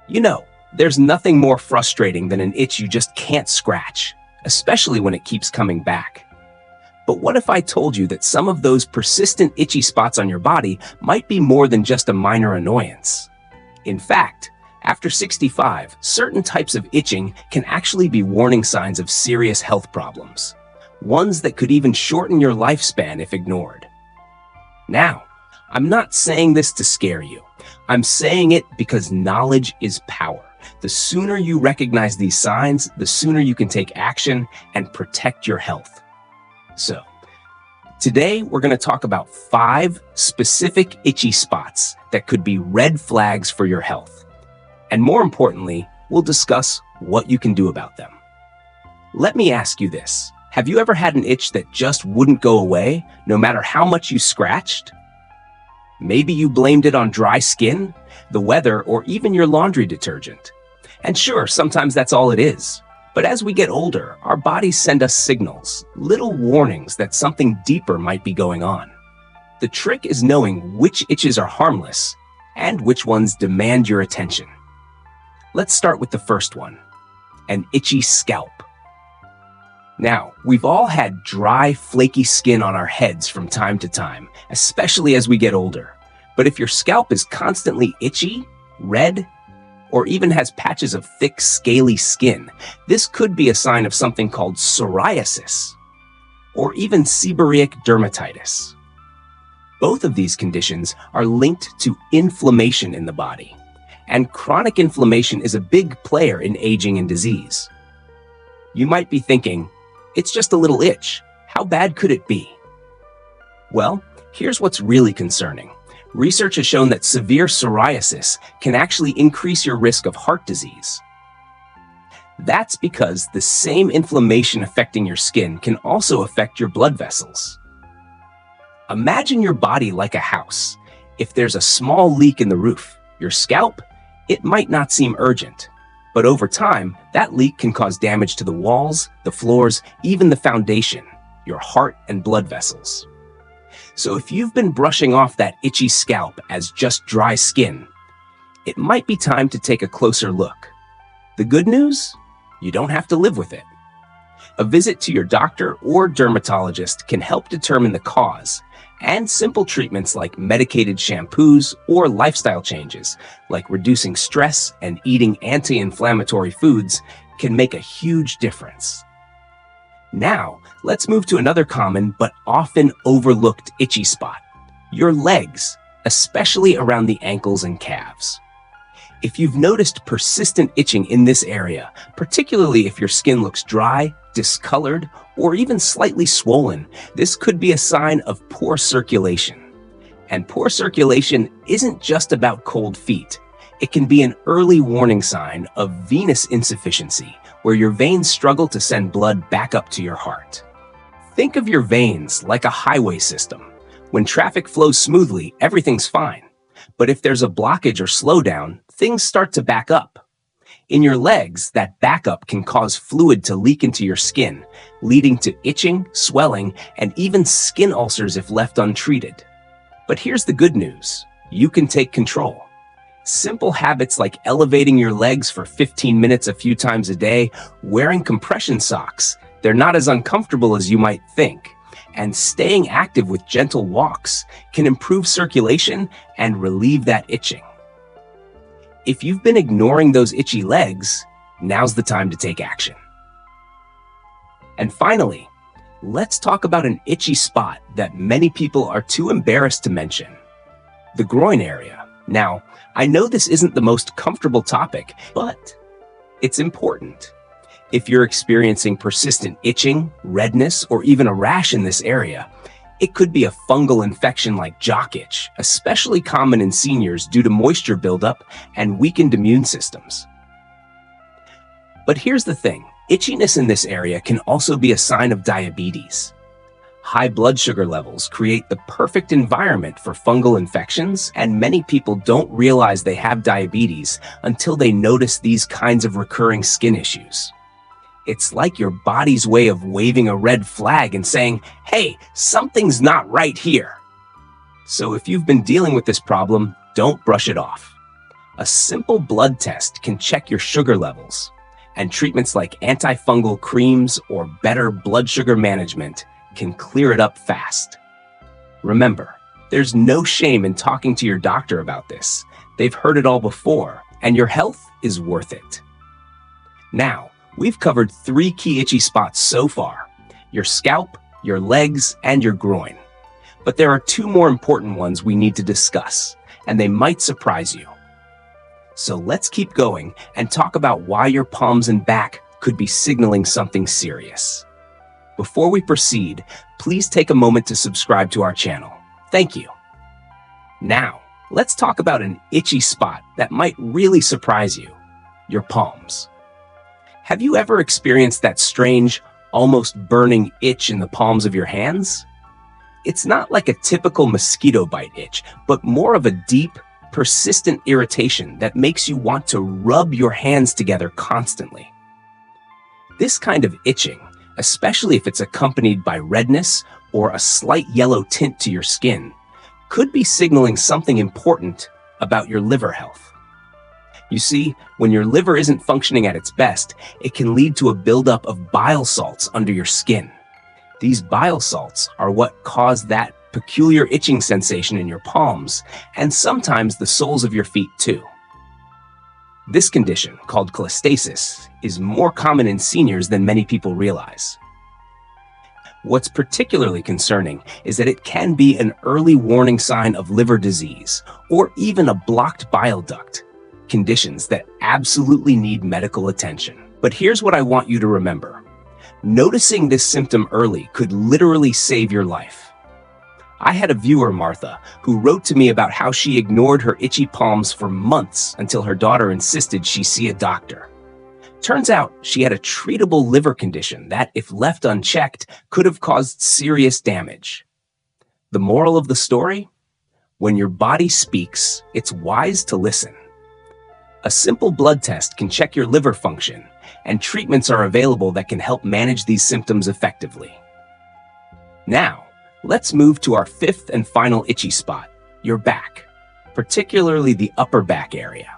You know, there's nothing more frustrating than an itch you just can't scratch, especially when it keeps coming back. But what if I told you that some of those persistent itchy spots on your body might be more than just a minor annoyance? In fact, after 65, certain types of itching can actually be warning signs of serious health problems, ones that could even shorten your lifespan if ignored. Now, I'm not saying this to scare you. I'm saying it because knowledge is power. The sooner you recognize these signs, the sooner you can take action and protect your health. So, today we're going to talk about 5 specific itchy spots that could be red flags for your health. And more importantly, we'll discuss what you can do about them. Let me ask you this. Have you ever had an itch that just wouldn't go away, no matter how much you scratched? Maybe you blamed it on dry skin, the weather, or even your laundry detergent. And sure, sometimes that's all it is. But as we get older, our bodies send us signals, little warnings that something deeper might be going on. The trick is knowing which itches are harmless and which ones demand your attention. Let's start with the first one, an itchy scalp. Now, we've all had dry, flaky skin on our heads from time to time, especially as we get older. But if your scalp is constantly itchy, red, or even has patches of thick, scaly skin, this could be a sign of something called psoriasis, or even seborrheic dermatitis. Both of these conditions are linked to inflammation in the body, and chronic inflammation is a big player in aging and disease. You might be thinking, it's just a little itch. How bad could it be? Well, here's what's really concerning. Research has shown that severe psoriasis can actually increase your risk of heart disease. That's because the same inflammation affecting your skin can also affect your blood vessels. Imagine your body like a house. If there's a small leak in the roof, your scalp, it might not seem urgent. But over time, that leak can cause damage to the walls, the floors, even the foundation, your heart and blood vessels. So if you've been brushing off that itchy scalp as just dry skin, it might be time to take a closer look. The good news? You don't have to live with it. A visit to your doctor or dermatologist can help determine the cause, and simple treatments like medicated shampoos or lifestyle changes, like reducing stress and eating anti-inflammatory foods, can make a huge difference. Now, let's move to another common but often overlooked itchy spot, your legs, especially around the ankles and calves. If you've noticed persistent itching in this area, particularly if your skin looks dry, discolored, or even slightly swollen, this could be a sign of poor circulation. And poor circulation isn't just about cold feet. It can be an early warning sign of venous insufficiency, where your veins struggle to send blood back up to your heart. Think of your veins like a highway system. When traffic flows smoothly, everything's fine. But if there's a blockage or slowdown, things start to back up. In your legs, that backup can cause fluid to leak into your skin, leading to itching, swelling, and even skin ulcers if left untreated. But here's the good news. You can take control. Simple habits like elevating your legs for 15 minutes a few times a day, wearing compression socks, they're not as uncomfortable as you might think, and staying active with gentle walks can improve circulation and relieve that itching. If you've been ignoring those itchy legs, now's the time to take action. And finally, let's talk about an itchy spot that many people are too embarrassed to mention, the groin area. Now, I know this isn't the most comfortable topic, but it's important. If you're experiencing persistent itching, redness, or even a rash in this area, it could be a fungal infection like jock itch, especially common in seniors due to moisture buildup and weakened immune systems. But here's the thing, itchiness in this area can also be a sign of diabetes. High blood sugar levels create the perfect environment for fungal infections, and many people don't realize they have diabetes until they notice these kinds of recurring skin issues. It's like your body's way of waving a red flag and saying, hey, something's not right here. So if you've been dealing with this problem, don't brush it off. A simple blood test can check your sugar levels, and treatments like antifungal creams or better blood sugar management can clear it up fast. Remember, there's no shame in talking to your doctor about this. They've heard it all before, and your health is worth it. Now, we've covered 3 key itchy spots so far: your scalp, your legs, and your groin. But there are 2 more important ones we need to discuss, and they might surprise you. So let's keep going and talk about why your palms and back could be signaling something serious. Before we proceed, please take a moment to subscribe to our channel. Thank you. Now, let's talk about an itchy spot that might really surprise you: your palms. Have you ever experienced that strange, almost burning itch in the palms of your hands? It's not like a typical mosquito bite itch, but more of a deep, persistent irritation that makes you want to rub your hands together constantly. This kind of itching, especially if it's accompanied by redness or a slight yellow tint to your skin, could be signaling something important about your liver health. You see, when your liver isn't functioning at its best, it can lead to a buildup of bile salts under your skin. These bile salts are what cause that peculiar itching sensation in your palms, and sometimes the soles of your feet too. This condition, called cholestasis, is more common in seniors than many people realize. What's particularly concerning is that it can be an early warning sign of liver disease or even a blocked bile duct, conditions that absolutely need medical attention. But here's what I want you to remember. Noticing this symptom early could literally save your life. I had a viewer, Martha, who wrote to me about how she ignored her itchy palms for months until her daughter insisted she see a doctor. Turns out she had a treatable liver condition that, if left unchecked, could have caused serious damage. The moral of the story? When your body speaks, it's wise to listen. A simple blood test can check your liver function, and treatments are available that can help manage these symptoms effectively. Now, let's move to our 5th and final itchy spot: your back, particularly the upper back area.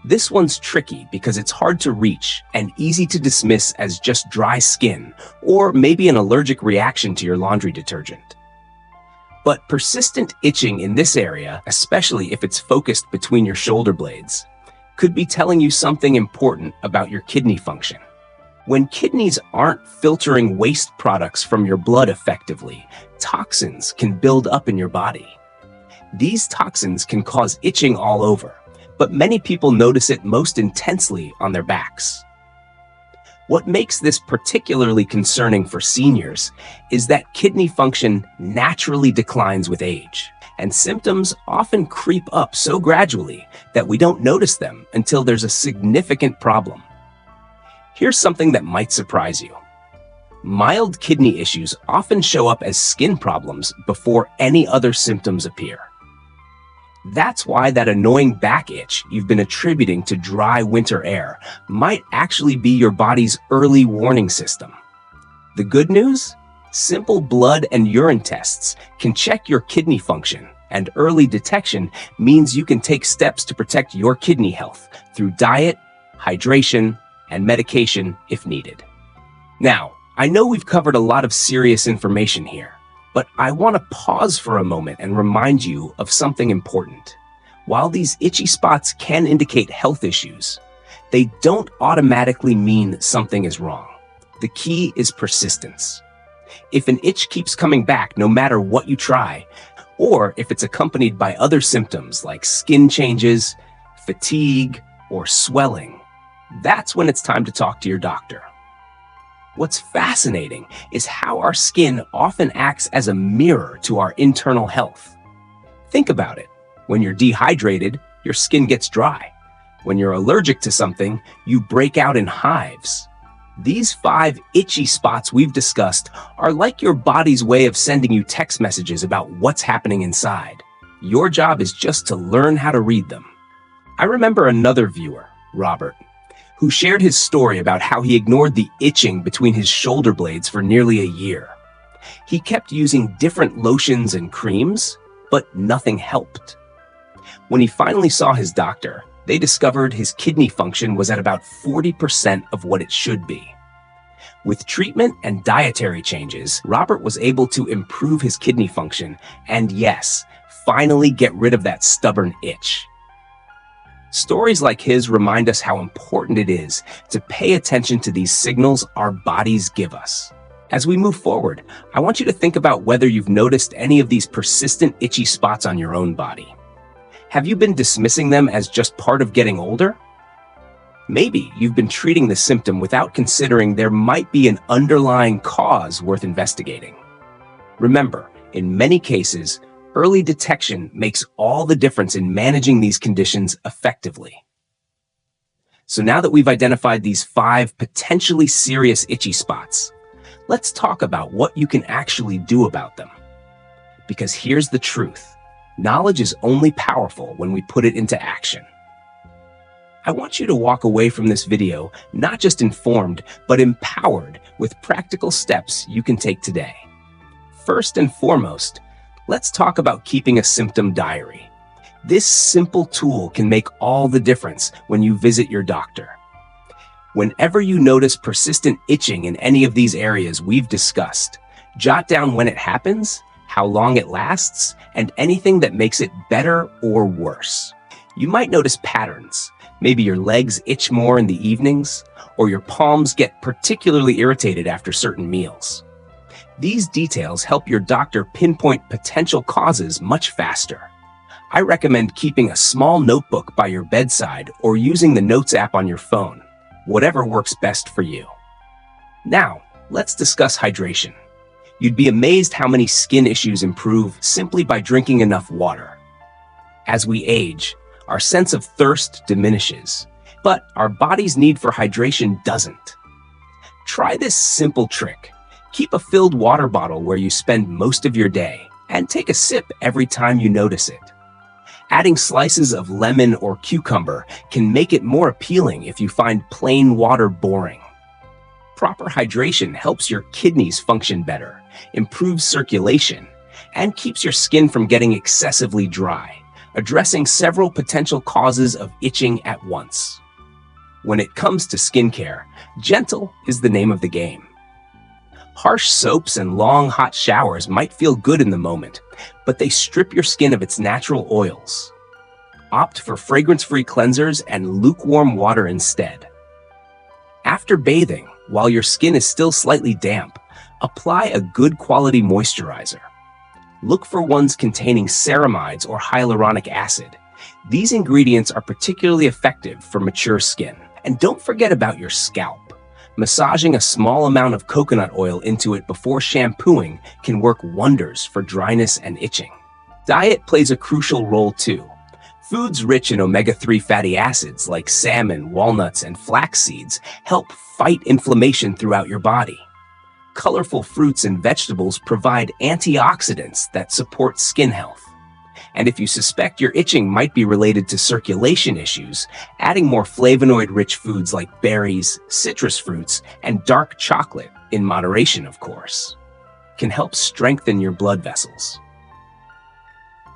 This one's tricky because it's hard to reach and easy to dismiss as just dry skin or maybe an allergic reaction to your laundry detergent. But persistent itching in this area, especially if it's focused between your shoulder blades, could be telling you something important about your kidney function. When kidneys aren't filtering waste products from your blood effectively, toxins can build up in your body. These toxins can cause itching all over, but many people notice it most intensely on their backs. What makes this particularly concerning for seniors is that kidney function naturally declines with age, and symptoms often creep up so gradually that we don't notice them until there's a significant problem. Here's something that might surprise you. Mild kidney issues often show up as skin problems before any other symptoms appear. That's why that annoying back itch you've been attributing to dry winter air might actually be your body's early warning system. The good news? Simple blood and urine tests can check your kidney function, and early detection means you can take steps to protect your kidney health through diet, hydration, and medication if needed. Now, I know we've covered a lot of serious information here, but I want to pause for a moment and remind you of something important. While these itchy spots can indicate health issues, they don't automatically mean something is wrong. The key is persistence. If an itch keeps coming back no matter what you try, or if it's accompanied by other symptoms like skin changes, fatigue, or swelling, that's when it's time to talk to your doctor. What's fascinating is how our skin often acts as a mirror to our internal health. Think about it. When you're dehydrated, your skin gets dry. When you're allergic to something, you break out in hives. These 5 itchy spots we've discussed are like your body's way of sending you text messages about what's happening inside. Your job is just to learn how to read them. I remember another viewer, Robert, who shared his story about how he ignored the itching between his shoulder blades for nearly a year. He kept using different lotions and creams, but nothing helped. When he finally saw his doctor, They discovered his kidney function was at about 40% of what it should be. With treatment and dietary changes, Robert was able to improve his kidney function and, yes, finally get rid of that stubborn itch. Stories like his remind us how important it is to pay attention to these signals our bodies give us. As we move forward, I want you to think about whether you've noticed any of these persistent itchy spots on your own body. Have you been dismissing them as just part of getting older? Maybe you've been treating the symptom without considering there might be an underlying cause worth investigating. Remember, in many cases, early detection makes all the difference in managing these conditions effectively. So now that we've identified these 5 potentially serious itchy spots, let's talk about what you can actually do about them. Because here's the truth. Knowledge is only powerful when we put it into action. I want you to walk away from this video not just informed, but empowered with practical steps you can take today. First and foremost, let's talk about keeping a symptom diary. This simple tool can make all the difference when you visit your doctor. Whenever you notice persistent itching in any of these areas we've discussed, jot down when it happens, how long it lasts, and anything that makes it better or worse. You might notice patterns. Maybe your legs itch more in the evenings, or your palms get particularly irritated after certain meals. These details help your doctor pinpoint potential causes much faster. I recommend keeping a small notebook by your bedside or using the Notes app on your phone, whatever works best for you. Now, let's discuss hydration. You'd be amazed how many skin issues improve simply by drinking enough water. As we age, our sense of thirst diminishes, but our body's need for hydration doesn't. Try this simple trick. Keep a filled water bottle where you spend most of your day, and take a sip every time you notice it. Adding slices of lemon or cucumber can make it more appealing if you find plain water boring. Proper hydration helps your kidneys function better, improves circulation, and keeps your skin from getting excessively dry, addressing several potential causes of itching at once. When it comes to skincare, gentle is the name of the game. Harsh soaps and long hot showers might feel good in the moment, but they strip your skin of its natural oils. Opt for fragrance-free cleansers and lukewarm water instead. After bathing, while your skin is still slightly damp, apply a good quality moisturizer. Look for ones containing ceramides or hyaluronic acid. These ingredients are particularly effective for mature skin. And don't forget about your scalp. Massaging a small amount of coconut oil into it before shampooing can work wonders for dryness and itching. Diet plays a crucial role too. Foods rich in omega-3 fatty acids like salmon, walnuts, and flax seeds help fight inflammation throughout your body. Colorful fruits and vegetables provide antioxidants that support skin health. And if you suspect your itching might be related to circulation issues, adding more flavonoid-rich foods like berries, citrus fruits, and dark chocolate, in moderation of course, can help strengthen your blood vessels.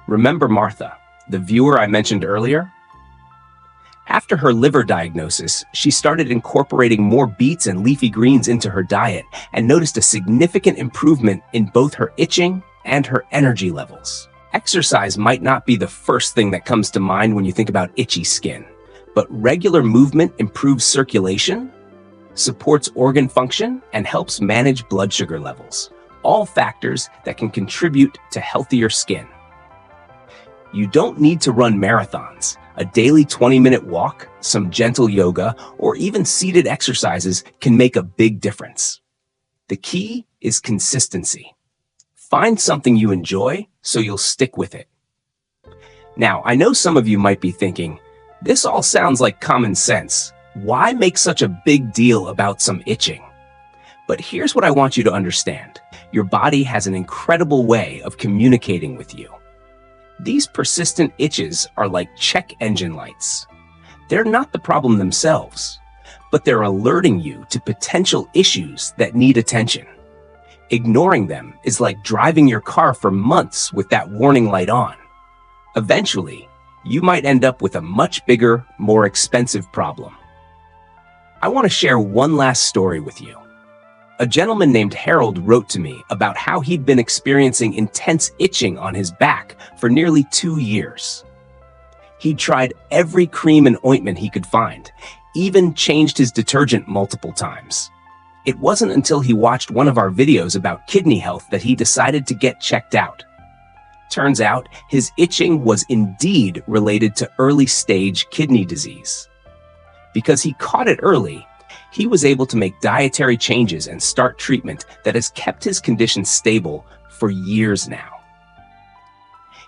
Remember Martha, the viewer I mentioned earlier? After her liver diagnosis, she started incorporating more beets and leafy greens into her diet and noticed a significant improvement in both her itching and her energy levels. Exercise might not be the first thing that comes to mind when you think about itchy skin, but regular movement improves circulation, supports organ function, and helps manage blood sugar levels, all factors that can contribute to healthier skin. You don't need to run marathons. A daily 20-minute walk, some gentle yoga, or even seated exercises can make a big difference. The key is consistency. Find something you enjoy so you'll stick with it. Now, I know some of you might be thinking, this all sounds like common sense. Why make such a big deal about some itching? But here's what I want you to understand. Your body has an incredible way of communicating with you. These persistent itches are like check engine lights. They're not the problem themselves, but they're alerting you to potential issues that need attention. Ignoring them is like driving your car for months with that warning light on. Eventually, you might end up with a much bigger, more expensive problem. I want to share one last story with you. A gentleman named Harold wrote to me about how he'd been experiencing intense itching on his back for nearly 2 years. He'd tried every cream and ointment he could find, even changed his detergent multiple times. It wasn't until he watched one of our videos about kidney health that he decided to get checked out. Turns out, his itching was indeed related to early-stage kidney disease. Because he caught it early, he was able to make dietary changes and start treatment that has kept his condition stable for years now.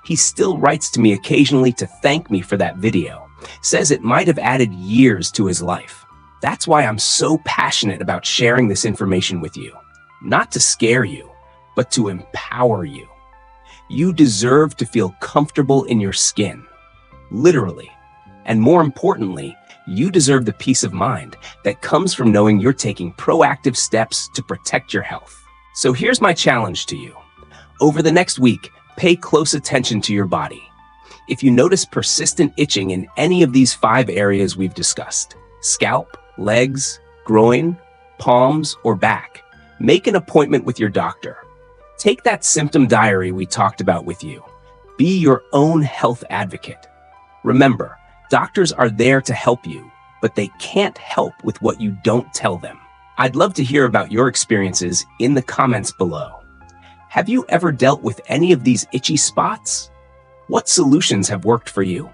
He still writes to me occasionally to thank me for that video, says it might have added years to his life. That's why I'm so passionate about sharing this information with you. Not to scare you, but to empower you. You deserve to feel comfortable in your skin, literally. And more importantly, you deserve the peace of mind that comes from knowing you're taking proactive steps to protect your health. So here's my challenge to you. Over the next week, pay close attention to your body. If you notice persistent itching in any of these 5 areas we've discussed, scalp, legs, groin, palms, or back, make an appointment with your doctor. Take that symptom diary we talked about with you. Be your own health advocate. Remember, doctors are there to help you, but they can't help with what you don't tell them. I'd love to hear about your experiences in the comments below. Have you ever dealt with any of these itchy spots? What solutions have worked for you?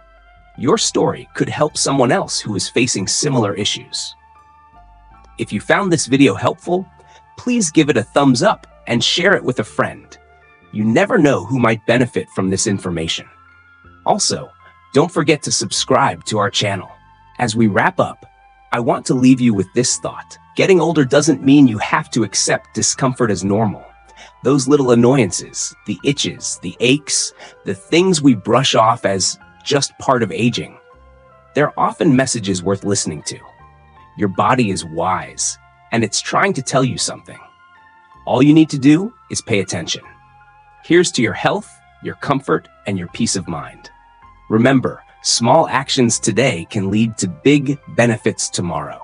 Your story could help someone else who is facing similar issues. If you found this video helpful, please give it a thumbs up and share it with a friend. You never know who might benefit from this information. Also, don't forget to subscribe to our channel. As we wrap up, I want to leave you with this thought. Getting older doesn't mean you have to accept discomfort as normal. Those little annoyances, the itches, the aches, the things we brush off as just part of aging, they're often messages worth listening to. Your body is wise, and it's trying to tell you something. All you need to do is pay attention. Here's to your health, your comfort, and your peace of mind. Remember, small actions today can lead to big benefits tomorrow.